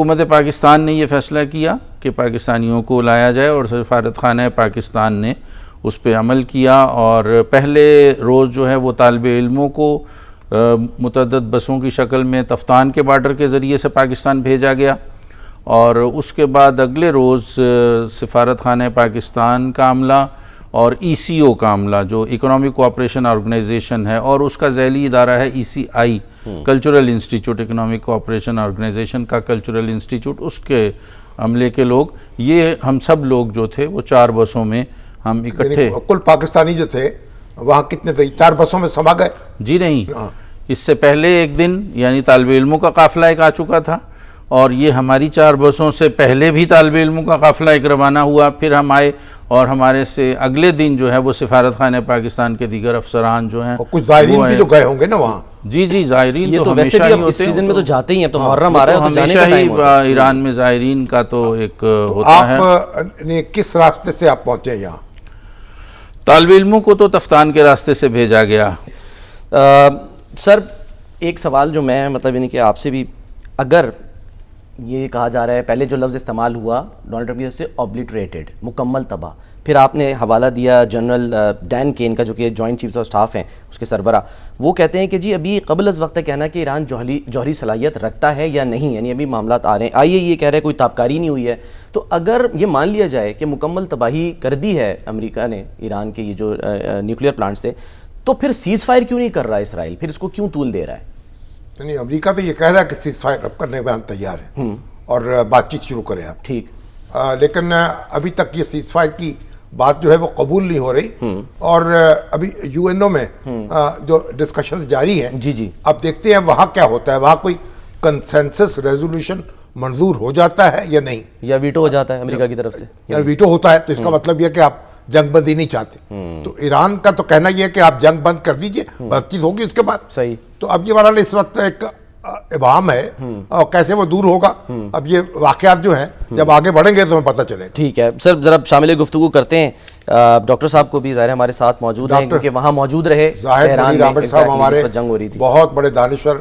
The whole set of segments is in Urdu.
حکومت پاکستان نے یہ فیصلہ کیا کہ پاکستانیوں کو لایا جائے اور سفارت خانہ پاکستان نے اس پہ عمل کیا، اور پہلے روز جو ہے وہ طالب علموں کو متعدد بسوں کی شکل میں تفتان کے بارڈر کے ذریعے سے پاکستان بھیجا گیا، اور اس کے بعد اگلے روز سفارت خانہ پاکستان کا عملہ اور ECO کا عملہ جو اکنامک کوآپریشن آرگنائزیشن ہے، اور اس کا ذیلی ادارہ ہے ECI cultural institute, economic cooperation organisation کا کلچرل انسٹیٹیوٹ، اس کے عملے کے لوگ، یہ ہم سب لوگ جو تھے وہ 4 بسوں میں ہم اکٹھے، کل پاکستانی جو تھے وہاں کتنے تھے؟ 4 بسوں میں سما گئے؟ جی نہیں، اس سے پہلے ایک دن یعنی طالب علموں کا قافلہ ایک آ چکا تھا، اور یہ ہماری 4 بسوں سے پہلے بھی طالب علموں کا قافلہ ایک روانہ ہوا، پھر ہم آئے، اور ہمارے سے اگلے دن جو ہے وہ سفارت خانہ پاکستان کے دیگر افسران جو ہیں، اور کچھ زائرین بھی تو گئے ہوں گے نا وہاں؟ جی زائرین یہ تو ویسے بھی اب اس سیزن میں تو جاتے ہی ہیں، تو محرم آ رہا ہے تو جانے کا ٹائم ہوتا ہے۔ ایران میں زائرین کا تو ایک ہوتا ہے۔ آپ نے کس راستے سے آپ پہنچے یہاں؟ طالب علموں کو تو تفتان کے راستے سے بھیجا گیا۔ سر ایک سوال جو میں یعنی کہ آپ سے بھی، اگر یہ کہا جا رہا ہے پہلے جو لفظ استعمال ہوا ڈونلڈ ٹرمپ سے اوبلیٹریٹڈ، مکمل تباہ، پھر آپ نے حوالہ دیا جنرل ڈین کین کا جو کہ جوائنٹ چیفز آف سٹاف ہیں اس کے سربراہ، وہ کہتے ہیں کہ جی ابھی قبل از وقت کہنا کہ ایران جوہری صلاحیت رکھتا ہے یا نہیں، یعنی ابھی معاملات آ رہے ہیں، آئیے یہ کہہ رہے ہیں کوئی تابکاری نہیں ہوئی ہے، تو اگر یہ مان لیا جائے کہ مکمل تباہی کر دی ہے امریکہ نے ایران کے یہ جو نیوکلیئر پلانٹ سے، تو پھر سیز فائر کیوں نہیں کر رہا اسرائیل؟ پھر اس کو کیوں طول دے رہا ہے؟ یعنی امریکہ تو یہ کہہ رہا ہے کہ سیز فائر اب کرنے میں ہم تیار ہیں اور بات چیت شروع کریں آپ، ٹھیک، لیکن ابھی تک یہ سیز فائر کی بات جو ہے وہ قبول نہیں ہو رہی، اور ابھی UNO میں جو ڈسکشن جاری ہیں، جی اب دیکھتے ہیں وہاں کیا ہوتا ہے، وہاں کوئی کنسنسس ریزولوشن منظور ہو جاتا ہے یا نہیں، یا ویٹو ہو جاتا ہے امریکہ کی طرف سے، یا ویٹو ہوتا ہے، تو اس کا مطلب یہ کہ آپ جنگ بندی نہیں چاہتے، تو ایران کا تو کہنا یہ ہے کہ آپ جنگ بند کر دیجئے، بات چیت ہوگی اس کے بعد، صحیح، تو اب یہ بہرحال اس وقت ایک ابہام ہے، اور کیسے وہ دور ہوگا اب یہ واقعات جو ہیں جب آگے بڑھیں گے تو ہمیں پتہ چلے گا۔ ٹھیک ہے سر، ذرا شامل گفتگو کرتے ہیں ڈاکٹر صاحب کو بھی، ظاہر ہمارے ساتھ موجود ہیں کیونکہ وہاں موجود رہے زاہد منیر عامر صاحب، ہمارے جنگ ہو رہی تھی، بہت بڑے دانشور،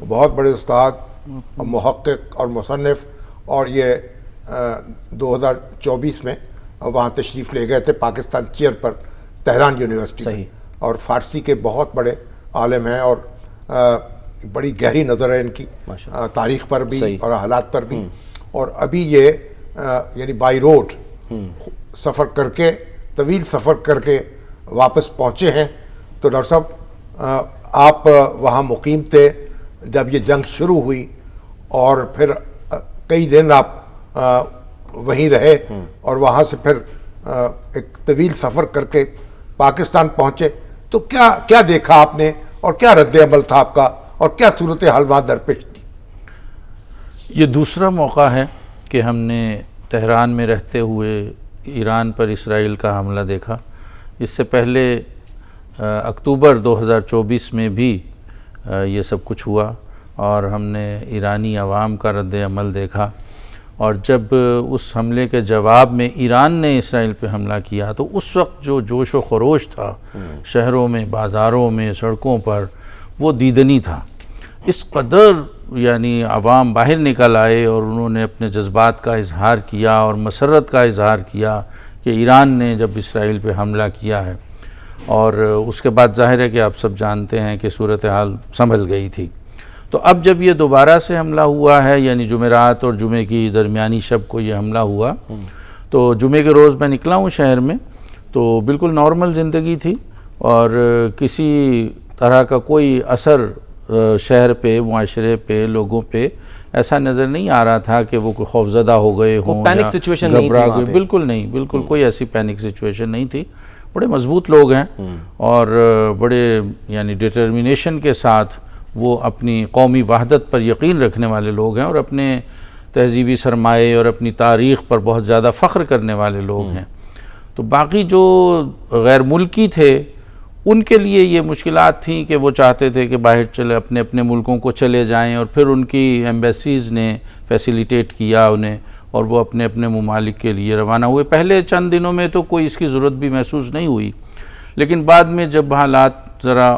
بہت بڑے استاد، محقق اور مصنف، اور یہ 2024 میں وہاں تشریف لے گئے تھے پاکستان چیئر پر تہران یونیورسٹی میں، اور فارسی کے بہت بڑے عالم ہیں، اور بڑی گہری نظر ہے ان کی تاریخ پر بھی اور حالات پر بھی، اور ابھی یہ یعنی بائی روڈ سفر کر کے، طویل سفر کر کے واپس پہنچے ہیں۔ تو ڈاکٹر صاحب آپ وہاں مقیم تھے جب یہ جنگ شروع ہوئی، اور پھر کئی دن آپ وہیں رہے، اور وہاں سے پھر ایک طویل سفر کر کے پاکستان پہنچے، تو کیا دیکھا آپ نے، اور کیا رد عمل تھا آپ کا، اور کیا صورتحال وہاں درپیش تھی؟ یہ دوسرا موقع ہے کہ ہم نے تہران میں رہتے ہوئے ایران پر اسرائیل کا حملہ دیکھا۔ اس سے پہلے اکتوبر 2024 میں بھی یہ سب کچھ ہوا، اور ہم نے ایرانی عوام کا رد عمل دیکھا، اور جب اس حملے کے جواب میں ایران نے اسرائیل پہ حملہ کیا تو اس وقت جو جوش و خروش تھا شہروں میں، بازاروں میں، سڑکوں پر، وہ دیدنی تھا۔ اس قدر یعنی عوام باہر نکل آئے اور انہوں نے اپنے جذبات کا اظہار کیا اور مسرت کا اظہار کیا کہ ایران نے جب اسرائیل پہ حملہ کیا ہے، اور اس کے بعد ظاہر ہے کہ آپ سب جانتے ہیں کہ صورتحال سنبھل گئی تھی۔ تو اب جب یہ دوبارہ سے حملہ ہوا ہے، یعنی جمعرات اور جمعے کی درمیانی شب کو یہ حملہ ہوا، تو جمعے کے روز میں نکلا ہوں شہر میں، تو بالکل نارمل زندگی تھی، اور کسی طرح کا کوئی اثر شہر پہ، معاشرے پہ، لوگوں پہ ایسا نظر نہیں آ رہا تھا کہ وہ کوئی خوفزدہ ہو گئے ہوں، پینک سچویشن نہیں تھی، بالکل نہیں، بالکل کوئی ایسی پینک سچویشن نہیں تھی۔ بڑے مضبوط لوگ ہیں، اور بڑے یعنی ڈٹرمنیشن کے ساتھ وہ اپنی قومی وحدت پر یقین رکھنے والے لوگ ہیں، اور اپنے تہذیبی سرمایے اور اپنی تاریخ پر بہت زیادہ فخر کرنے والے لوگ ہیں۔ تو باقی جو غیر ملکی تھے ان کے لیے یہ مشکلات تھیں کہ وہ چاہتے تھے کہ باہر چلے، اپنے اپنے ملکوں کو چلے جائیں، اور پھر ان کی ایمبیسیز نے فیسیلیٹیٹ کیا انہیں، اور وہ اپنے اپنے ممالک کے لیے روانہ ہوئے۔ پہلے چند دنوں میں تو کوئی اس کی ضرورت بھی محسوس نہیں ہوئی، لیکن بعد میں جب حالات ذرا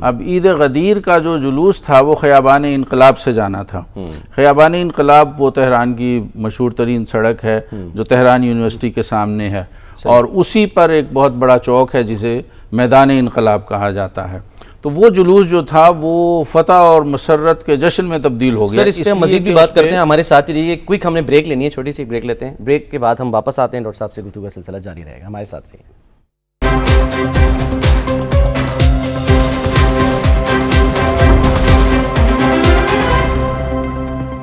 اب عید غدیر کا جو جلوس تھا وہ خیابان انقلاب سے جانا تھا. خیابان انقلاب وہ تہران کی مشہور ترین سڑک ہے جو تہران یونیورسٹی کے سامنے ہے, اور اسی پر ایک بہت بڑا چوک ہے جسے میدان انقلاب کہا جاتا ہے. تو وہ جلوس جو تھا وہ فتح اور مسرت کے جشن میں تبدیل ہو گیا. سر اس پہ ہم مزید بھی بات کرتے ہیں, ہمارے ساتھ ہی رہیے. کوئک ہم نے بریک لینی ہے, چھوٹی سی بریک لیتے ہیں. بریک کے بعد ہم واپس آتے ہیں, ڈاکٹر صاحب سے گفتگو کا سلسلہ جاری رہے گا. ہمارے ساتھ رہیے.